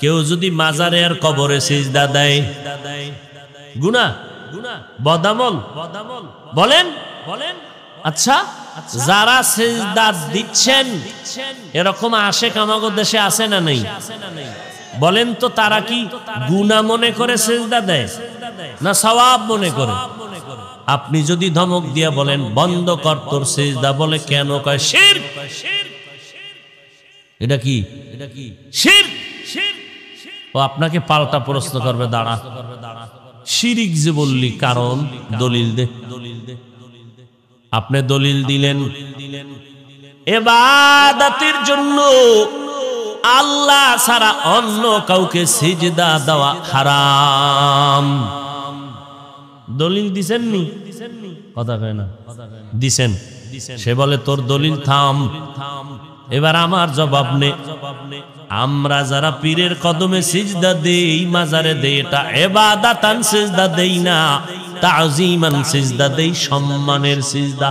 কেউ যদি মাজারে আর কবরে সিজদা দেয় গুনাহ বদামল বলেন আচ্ছা যারা সিজদা দিচ্ছেন এরকম আশেক আমাদের দেশে আছে না নেই বলেন তো তারা কি গুনাহ মনে করে সিজদা দেয় না সওয়াব মনে করে আপনি যদি ধমক দিয়া বলেন বন্ধ কর তোর সিজদা বলে কেন কয় শিরক এটা কি শিরক ও আপনাকে পাল্টা প্রশ্ন করবে দাঁড়া শিরিক যে বললি কারণ দলিল দে আপনি দলিল দিলেন ইবাদতের জন্য আল্লাহ ছাড়া অন্য কাউকে সিজদা দেওয়া হারাম দলিল দিছেন নি কথা কয় না দিছেন সে বলে তোর দলিল থাম এবার আমার জবাব নে আমরা যারা পীরের কদমে সিজদা দেই মাজারে দেই এটা ইবাদাতান সিজদা দেই না তাজিমান সিজদা দেই সম্মানের সিজদা